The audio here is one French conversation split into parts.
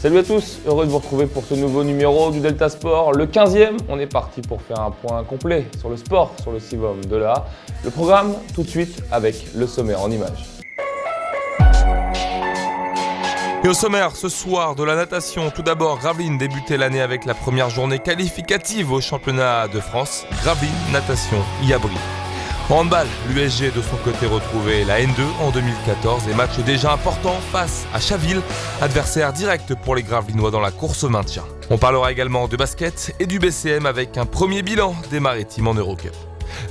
Salut à tous, heureux de vous retrouver pour ce nouveau numéro du Delta Sport, le 15e. On est parti pour faire un point complet sur le sport, sur le Sivom de l'A. Le programme tout de suite avec le sommaire en images. Et au sommaire, ce soir, de la natation, tout d'abord, Gravelines débutait l'année avec la première journée qualificative au championnat de France. Gravelines Natation y a brillé. En handball, l'USG de son côté retrouvait la N2 en 2014 et match déjà important face à Chaville, adversaire direct pour les Gravelinois dans la course au maintien. On parlera également de basket et du BCM avec un premier bilan des Maritimes en Eurocup.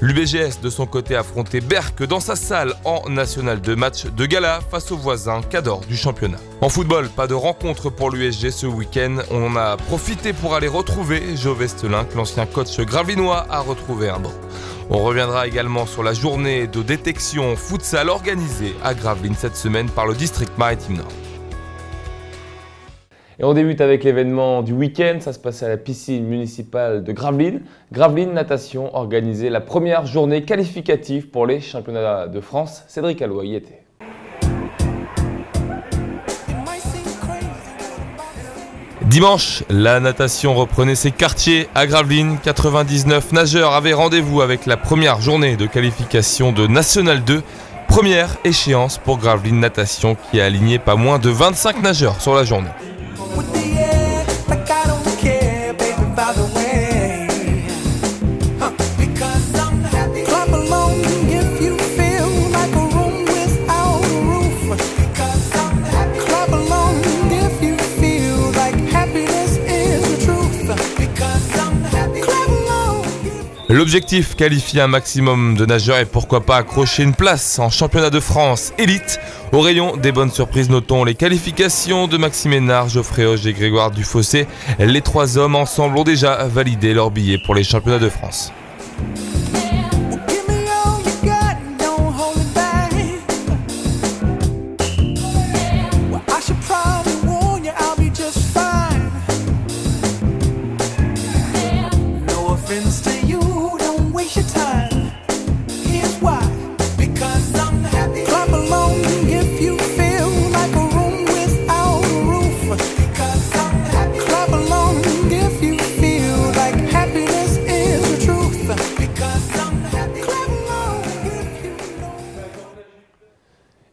L'UBGS de son côté affrontait Berck dans sa salle en National 2, match de gala face aux voisins Cador du championnat. En football, pas de rencontre pour l'USG ce week-end. On en a profité pour aller retrouver Jo Vestelin, que l'ancien coach gravelinois a retrouvé un banc. On reviendra également sur la journée de détection futsal organisée à Gravelines cette semaine par le district maritime Nord. Et on débute avec l'événement du week-end, ça se passait à la piscine municipale de Gravelines. Gravelines Natation organisait la première journée qualificative pour les championnats de France. Cédric Alloy y était. Dimanche, la natation reprenait ses quartiers à Gravelines. 99 nageurs avaient rendez-vous avec la première journée de qualification de National 2. Première échéance pour Gravelines Natation qui a aligné pas moins de 25 nageurs sur la journée. L'objectif, qualifier un maximum de nageurs et pourquoi pas accrocher une place en championnat de France élite. Au rayon des bonnes surprises, notons les qualifications de Maxime Hénard, Geoffrey Hoge et Grégoire Dufossé. Les trois hommes ensemble ont déjà validé leur billet pour les championnats de France.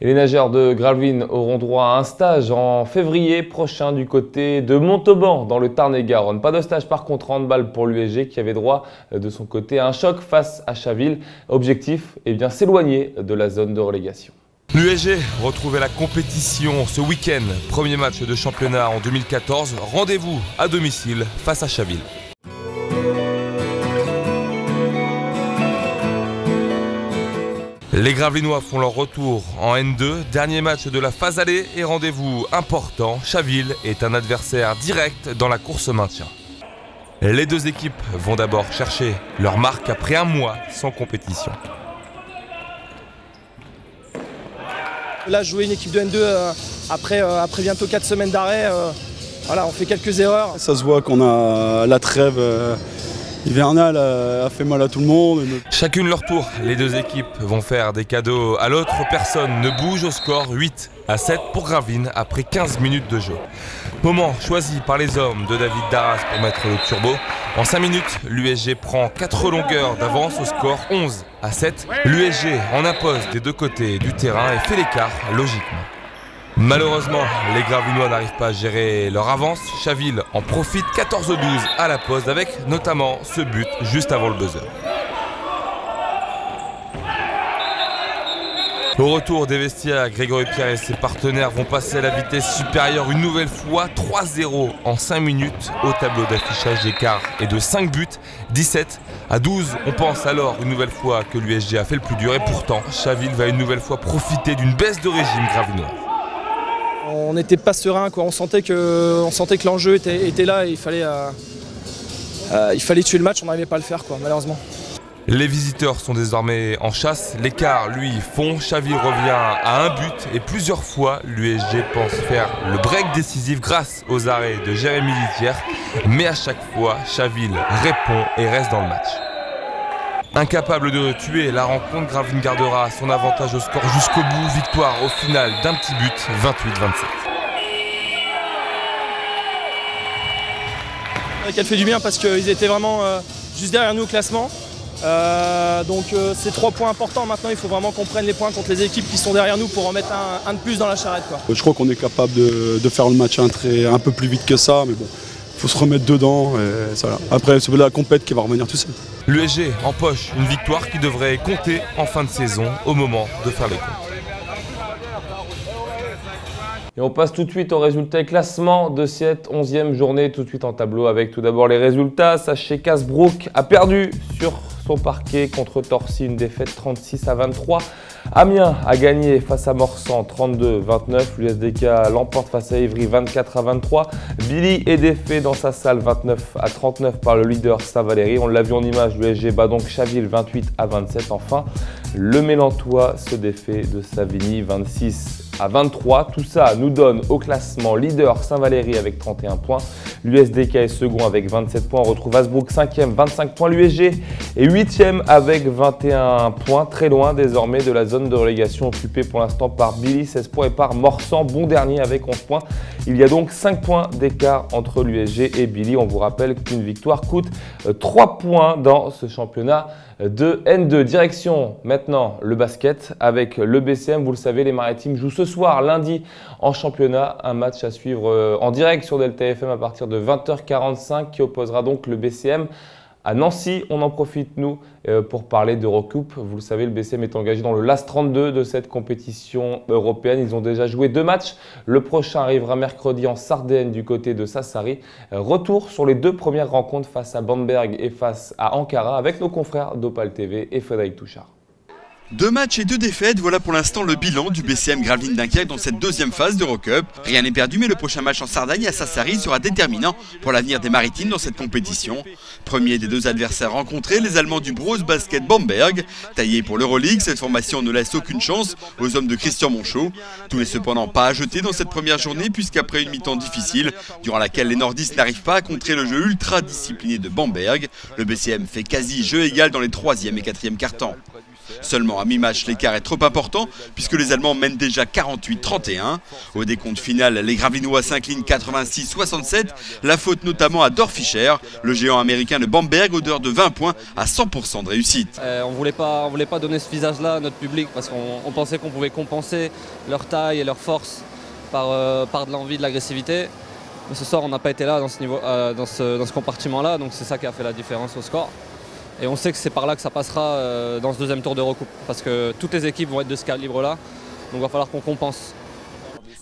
Et les nageurs de Gravelines auront droit à un stage en février prochain du côté de Montauban dans le Tarn-et-Garonne. Pas de stage par contre en handball pour l'USG qui avait droit de son côté à un choc face à Chaville. Objectif, s'éloigner de la zone de relégation. L'USG retrouvait la compétition ce week-end. Premier match de championnat en 2014. Rendez-vous à domicile face à Chaville. Les Gravelinois font leur retour en N2, dernier match de la phase aller et rendez-vous important. Chaville est un adversaire direct dans la course au maintien. Les deux équipes vont d'abord chercher leur marque après un mois sans compétition. Là, jouer une équipe de N2 après bientôt 4 semaines d'arrêt, voilà, on fait quelques erreurs. Ça se voit qu'on a la trêve hivernale a fait mal à tout le monde. Chacune leur tour, les deux équipes vont faire des cadeaux à l'autre. Personne ne bouge au score 8-7 pour Gravelines après 15 minutes de jeu. Moment choisi par les hommes de David Darras pour mettre le turbo. En 5 minutes, l'USG prend 4 longueurs d'avance au score 11-7. L'USG en impose des deux côtés du terrain et fait l'écart logiquement. Malheureusement, les Gravelinois n'arrivent pas à gérer leur avance. Chaville en profite 14-12 à la pause avec notamment ce but juste avant le buzzer. Au retour des vestiaires, Grégory Pierre et ses partenaires vont passer à la vitesse supérieure une nouvelle fois. 3-0 en 5 minutes au tableau d'affichage. L'écart est de 5 buts, 17-12. On pense alors une nouvelle fois que l'USG a fait le plus dur et pourtant Chaville va une nouvelle fois profiter d'une baisse de régime gravelinois. On n'était pas serein, quoi. On sentait que l'enjeu était là et il fallait tuer le match, on n'arrivait pas à le faire, quoi, malheureusement. Les visiteurs sont désormais en chasse, l'écart lui fond, Chaville revient à un but et plusieurs fois l'USG pense faire le break décisif grâce aux arrêts de Jérémy Litière, mais à chaque fois Chaville répond et reste dans le match. Incapable de tuer la rencontre, Gravelines gardera son avantage au score jusqu'au bout, victoire au final d'un petit but, 28-27. qu'elle fait du bien parce qu'ils étaient vraiment juste derrière nous au classement. Donc c'est 3 points importants. Maintenant, il faut vraiment qu'on prenne les points contre les équipes qui sont derrière nous pour en mettre un de plus dans la charrette, quoi. Je crois qu'on est capable de faire le match un peu plus vite que ça, mais bon, il faut se remettre dedans. Et ça, après, c'est la compète qui va revenir tout seul. L'USG empoche une victoire qui devrait compter en fin de saison au moment de faire les comptes. Et on passe tout de suite au résultat et classement de cette 11e journée, tout de suite en tableau avec tout d'abord les résultats. Sachez qu'Hazebrouck a perdu sur son parquet contre Torcy, une défaite 36-23. Amiens a gagné face à Morsan 32-29. L'USDK l'emporte face à Ivry 24-23. Billy est défait dans sa salle 29-39 par le leader Saint-Valery. On l'a vu en image, l'USG bat donc Chaville 28-27. Enfin, le Mélantois se défait de Savigny 26-23. Tout ça nous donne au classement leader Saint-Valery avec 31 points. L'USDK est second avec 27 points. On retrouve Hazebrouck 5e, 25 points. L'USG est 8e avec 21 points. Très loin désormais de la zone de relégation occupée pour l'instant par Billy, 16 points, et par Morsan, bon dernier avec 11 points. Il y a donc 5 points d'écart entre l'USG et Billy. On vous rappelle qu'une victoire coûte 3 points dans ce championnat de N2. Direction maintenant le basket avec le BCM. Vous le savez, les Maritimes jouent ce soir, lundi, en championnat. Un match à suivre en direct sur Delta FM à partir de 20h45 qui opposera donc le BCM à Nancy. On en profite, nous, pour parler d'Eurocoupe. Vous le savez, le BCM est engagé dans le LAS 32 de cette compétition européenne. Ils ont déjà joué 2 matchs. Le prochain arrivera mercredi en Sardaigne du côté de Sassari. Retour sur les 2 premières rencontres face à Bamberg et face à Ankara avec nos confrères d'Opal TV et Frédéric Touchard. 2 matchs et 2 défaites, voilà pour l'instant le bilan du BCM Gravelines Dunkerque dans cette 2e phase d'Eurocup. Rien n'est perdu, mais le prochain match en Sardaigne à Sassari sera déterminant pour l'avenir des Maritimes dans cette compétition. Premier des 2 adversaires rencontrés, les Allemands du Brose Basket Bamberg. Taillés pour l'Euroleague, cette formation ne laisse aucune chance aux hommes de Christian Monchot. Tout n'est cependant pas à jeter dans cette première journée, puisqu'après une mi-temps difficile, durant laquelle les nordistes n'arrivent pas à contrer le jeu ultra discipliné de Bamberg, le BCM fait quasi jeu égal dans les 3e et 4e quart-temps. Seulement à mi-match, l'écart est trop important puisque les Allemands mènent déjà 48-31. Au décompte final, les Gravinois s'inclinent 86-67, la faute notamment à Dorfischer, le géant américain de Bamberg, auteur de 20 points à 100% de réussite. On voulait pas donner ce visage-là à notre public parce qu'on pensait qu'on pouvait compenser leur taille et leur force par de l'envie, de l'agressivité. Mais ce soir, on n'a pas été là dans ce compartiment-là, donc c'est ça qui a fait la différence au score. Et on sait que c'est par là que ça passera dans ce 2e tour d'Eurocoupe, parce que toutes les équipes vont être de ce calibre-là, donc il va falloir qu'on compense.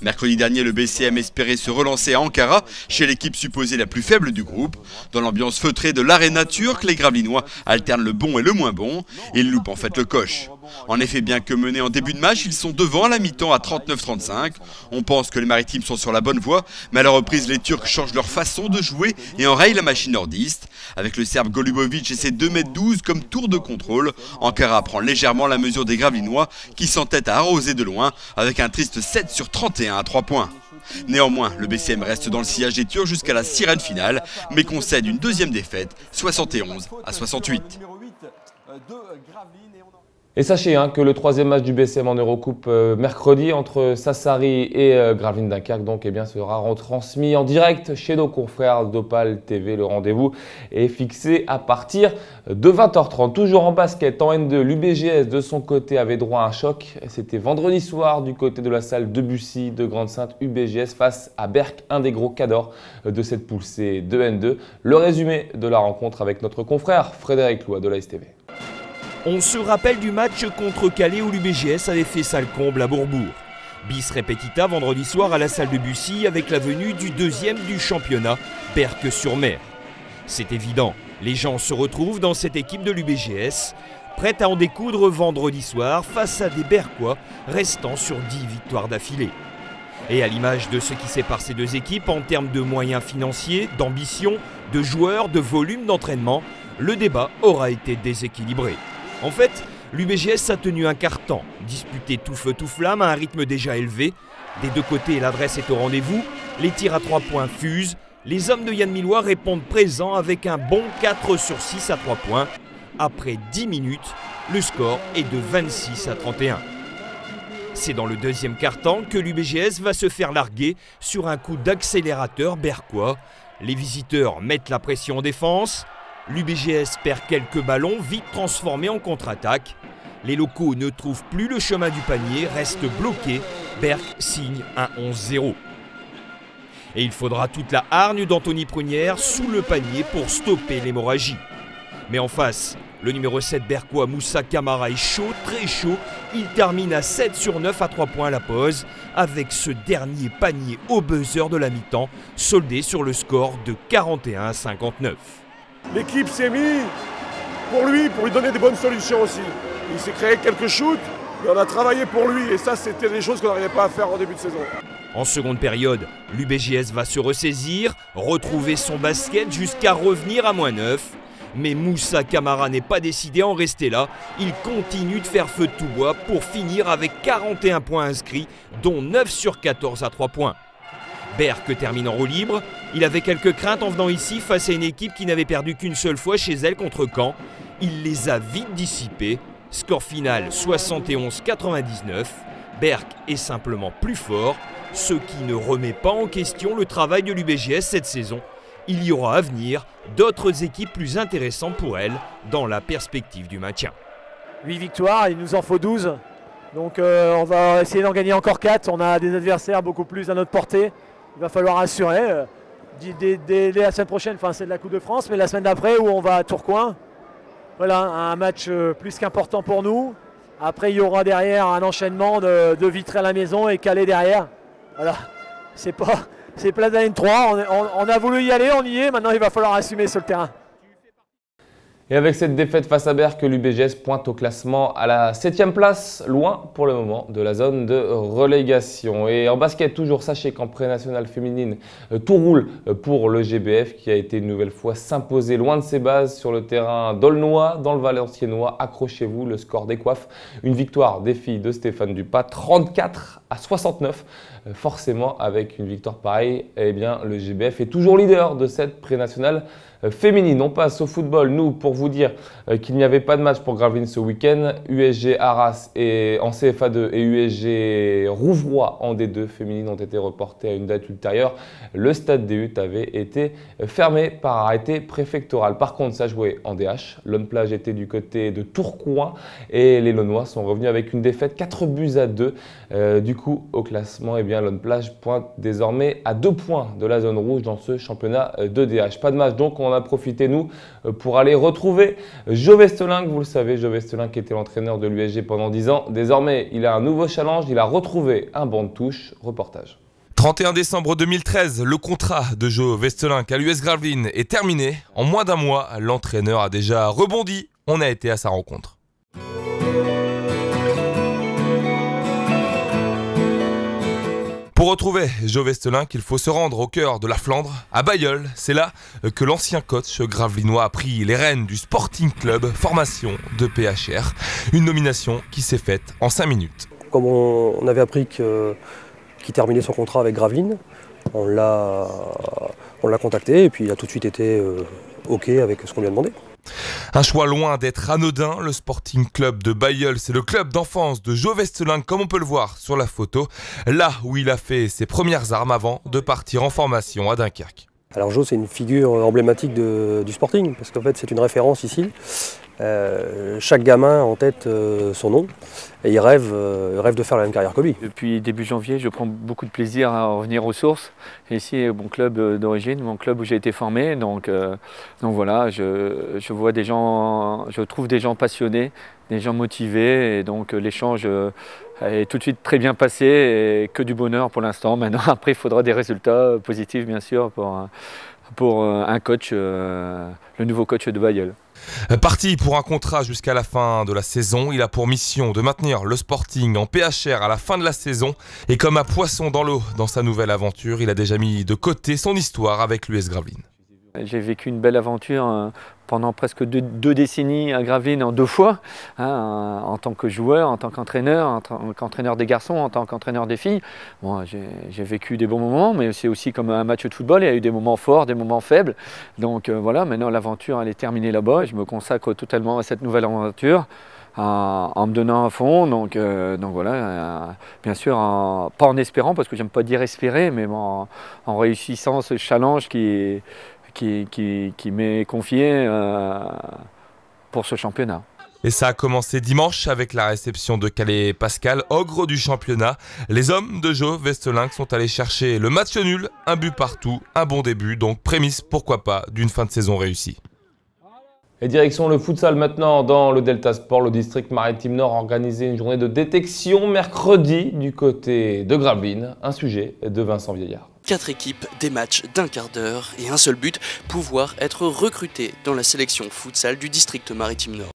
Mercredi dernier, le BCM espérait se relancer à Ankara, chez l'équipe supposée la plus faible du groupe. Dans l'ambiance feutrée de l'aréna turque, les Gravelinois alternent le bon et le moins bon. Ils loupent en fait le coche. En effet, bien que menés en début de match, ils sont devant à la mi-temps à 39-35. On pense que les Maritimes sont sur la bonne voie, mais à la reprise, les Turcs changent leur façon de jouer et enrayent la machine nordiste. Avec le Serbe Golubovic et ses 2,12 m comme tour de contrôle, Ankara prend légèrement la mesure des Gravelinois qui s'entêtent à arroser de loin avec un triste 7 sur 31 à 3 points. Néanmoins, le BCM reste dans le sillage des Turcs jusqu'à la sirène finale, mais concède une 2e défaite, 71-68. Et sachez que le 3e match du BCM en Eurocoupe mercredi entre Sassari et Gravelines Dunkerque sera retransmis en direct chez nos confrères d'Opal TV. Le rendez-vous est fixé à partir de 20h30. Toujours en basket, en N2, l'UBJS de son côté avait droit à un choc. C'était vendredi soir du côté de la salle Debussy de Grande-Synthe, UBJS face à Berck, un des gros cadors de cette poule C de N2. Le résumé de la rencontre avec notre confrère Frédéric Loy de l'ASTV. On se rappelle du match contre Calais où l'UBJS avait fait salle comble à Bourbourg. Bis repetita vendredi soir à la salle de Bussy avec la venue du 2e du championnat, Berck-sur-Mer. C'est évident, les gens se retrouvent dans cette équipe de l'UBJS, prête à en découdre vendredi soir face à des Berquois restant sur 10 victoires d'affilée. Et à l'image de ce qui sépare ces 2 équipes en termes de moyens financiers, d'ambition, de joueurs, de volume d'entraînement, le débat aura été déséquilibré. En fait, l'UBJS a tenu un quart-temps, disputé tout feu tout flamme à un rythme déjà élevé. Des 2 côtés, l'adresse est au rendez-vous, les tirs à 3 points fusent. Les hommes de Yann Millois répondent présents avec un bon 4 sur 6 à 3 points. Après 10 minutes, le score est de 26-31. C'est dans le 2e quart-temps que l'UBJS va se faire larguer sur un coup d'accélérateur berquois. Les visiteurs mettent la pression en défense. L'UBGS perd quelques ballons, vite transformés en contre-attaque. Les locaux ne trouvent plus le chemin du panier, restent bloqués. Berck signe un 11-0. Et il faudra toute la hargne d'Anthony Prunière sous le panier pour stopper l'hémorragie. Mais en face, le numéro 7 berquois Moussa Camara est chaud, très chaud. Il termine à 7 sur 9 à 3 points à la pause, avec ce dernier panier au buzzer de la mi-temps, soldé sur le score de 41 à 59. L'équipe s'est mise pour lui donner des bonnes solutions aussi. Il s'est créé quelques shoots, et on a travaillé pour lui, et ça c'était des choses qu'on n'arrivait pas à faire en début de saison. En seconde période, l'UBGS va se ressaisir, retrouver son basket jusqu'à revenir à -9. Mais Moussa Camara n'est pas décidé à en rester là. Il continue de faire feu de tout bois pour finir avec 41 points inscrits, dont 9 sur 14 à 3 points. Berck termine en roue libre. Il avait quelques craintes en venant ici face à une équipe qui n'avait perdu qu'une seule fois chez elle contre Caen. Il les a vite dissipés. Score final 71-99. Berck est simplement plus fort, ce qui ne remet pas en question le travail de l'UBGS cette saison. Il y aura à venir d'autres équipes plus intéressantes pour elle dans la perspective du maintien. 8 victoires, il nous en faut 12. Donc on va essayer d'en gagner encore 4. On a des adversaires beaucoup plus à notre portée. Il va falloir assurer. Dès la semaine prochaine, enfin c'est de la Coupe de France, mais la semaine d'après où on va à Tourcoing. Voilà, un match plus qu'important pour nous. Après il y aura derrière un enchaînement de Vitré à la maison et Calais derrière. Voilà, c'est Place d'Allen 3, on a voulu y aller, on y est, maintenant il va falloir assumer sur le terrain. Et avec cette défaite face à Berck, l'UBGS pointe au classement à la 7e place, loin pour le moment de la zone de relégation. Et en basket, toujours, sachez qu'en pré-nationale féminine, tout roule pour le GBF qui a été une nouvelle fois s'imposer loin de ses bases sur le terrain d'Aulnois, dans le Valenciennois. Accrochez-vous, le score décoiffe. Une victoire des filles de Stéphane Dupas, 34 à 69. Forcément, avec une victoire pareille, eh bien, le GBF est toujours leader de cette pré-nationale féminine. On passe au football. Nous, pour vous dire qu'il n'y avait pas de match pour Gravelines ce week-end, USG Arras en CFA2 et USG Rouvroy en D2 féminine ont été reportés à une date ultérieure. Le stade des Huttes avait été fermé par arrêté préfectoral. Par contre, ça jouait en DH. L'Onplage était du côté de Tourcoing et les Launois sont revenus avec une défaite 4-2. Du coup, au classement, eh bien, l'Onplage pointe désormais à 2 points de la zone rouge dans ce championnat de DH. Pas de match, donc on a profité, nous, pour aller retrouver Jo Vestelin. Vous le savez, Jo Vestelin qui était l'entraîneur de l'USG pendant 10 ans. Désormais, il a un nouveau challenge, il a retrouvé un banc de touche. Reportage. 31 décembre 2013, le contrat de Jo Vestelin à l'US Gravelines est terminé. En moins d'un mois, l'entraîneur a déjà rebondi. On a été à sa rencontre. Pour retrouver Jo Vestelin, il faut se rendre au cœur de la Flandre, à Bailleul. C'est là que l'ancien coach gravelinois a pris les rênes du Sporting Club, formation de PHR. Une nomination qui s'est faite en 5 minutes. Comme on avait appris qu'il terminait son contrat avec Gravelines, on l'a contacté et puis il a tout de suite été OK avec ce qu'on lui a demandé. Un choix loin d'être anodin, le Sporting Club de Bailleul, c'est le club d'enfance de Jo Vestelin, comme on peut le voir sur la photo, là où il a fait ses premières armes avant de partir en formation à Dunkerque. Alors Jo, c'est une figure emblématique du Sporting, parce qu'en fait c'est une référence ici. Chaque gamin a en tête son nom et il rêve de faire la même carrière que lui. Depuis début janvier, je prends beaucoup de plaisir à revenir aux sources. Et ici, mon club d'origine, mon club où j'ai été formé. Donc voilà, je vois des gens, je trouve des gens passionnés, des gens motivés. Et donc l'échange est tout de suite très bien passé et que du bonheur pour l'instant. Maintenant, après, il faudra des résultats positifs, bien sûr, pour un coach, le nouveau coach de Bailleul. Parti pour un contrat jusqu'à la fin de la saison, il a pour mission de maintenir le Sporting en PHR à la fin de la saison. Et comme un poisson dans l'eau dans sa nouvelle aventure, il a déjà mis de côté son histoire avec l'US Gravelines. J'ai vécu une belle aventure pendant presque deux décennies à Gravelines en 2 fois, en tant que joueur, en tant qu'entraîneur, en tant qu'entraîneur des garçons, en tant qu'entraîneur des filles. Bon, j'ai vécu des bons moments, mais c'est aussi comme un match de football, il y a eu des moments forts, des moments faibles. Donc voilà, maintenant l'aventure elle est terminée là-bas, je me consacre totalement à cette nouvelle aventure. en me donnant à fond. Donc voilà, bien sûr, pas en espérant, parce que j'aime pas dire espérer, mais en réussissant ce challenge qui m'est confié pour ce championnat. Et ça a commencé dimanche avec la réception de Calais Pascal, ogre du championnat. Les hommes de Jo Westerlinck sont allés chercher le match nul, un but partout, un bon début, donc prémisse, pourquoi pas, d'une fin de saison réussie. Et direction le futsal maintenant dans le Delta Sport. Le district maritime Nord a organisé une journée de détection mercredi du côté de Gravelines. Un sujet de Vincent Vieillard. 4 équipes, des matchs d'1 quart d'heure et un seul but, pouvoir être recrutés dans la sélection futsal du district maritime Nord.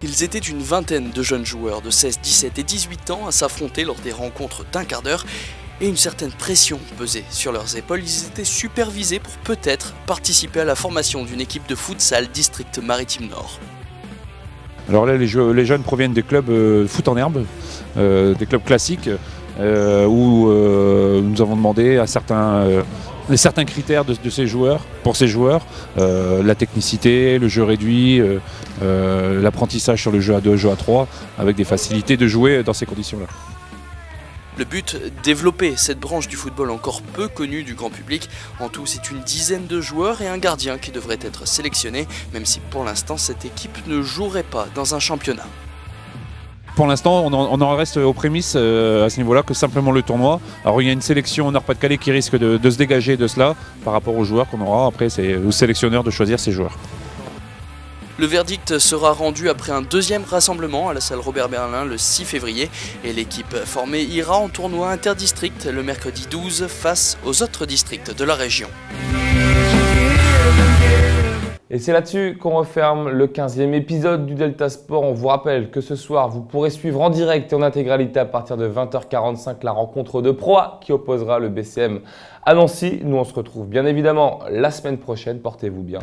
Ils étaient une vingtaine de jeunes joueurs de 16, 17 et 18 ans à s'affronter lors des rencontres d'1 quart d'heure et une certaine pression pesait sur leurs épaules. Ils étaient supervisés pour peut-être participer à la formation d'une équipe de futsal district maritime Nord. Alors là, les jeunes proviennent des clubs foot en herbe, des clubs classiques, où nous avons demandé à certains critères de ces joueurs, pour ces joueurs, la technicité, le jeu réduit, l'apprentissage sur le jeu à 2, jeu à 3, avec des facilités de jouer dans ces conditions-là. Le but, développer cette branche du football encore peu connue du grand public. En tout, c'est une dizaine de joueurs et un gardien qui devraient être sélectionnés, même si pour l'instant cette équipe ne jouerait pas dans un championnat. Pour l'instant, on en reste aux prémices à ce niveau-là que simplement le tournoi. Alors il y a une sélection au Nord-Pas-de-Calais qui risque de se dégager de cela par rapport aux joueurs qu'on aura. Après, c'est aux sélectionneurs de choisir ces joueurs. Le verdict sera rendu après un deuxième rassemblement à la salle Robert Berlin le 6 février et l'équipe formée ira en tournoi interdistrict le mercredi 12 face aux autres districts de la région. Et c'est là-dessus qu'on referme le 15e épisode du Delta Sport. On vous rappelle que ce soir, vous pourrez suivre en direct et en intégralité à partir de 20h45 la rencontre de Pro A qui opposera le BCM à Nancy. Nous, on se retrouve bien évidemment la semaine prochaine. Portez-vous bien.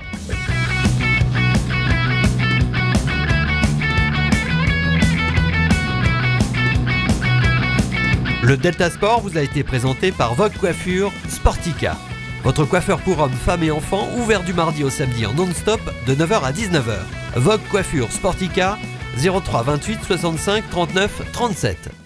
Le Delta Sport vous a été présenté par Vogue Coiffure Sportica. Votre coiffeur pour hommes, femmes et enfants, ouvert du mardi au samedi en non-stop de 9h à 19h. Vogue Coiffure Sportica, 03 28 65 39 37.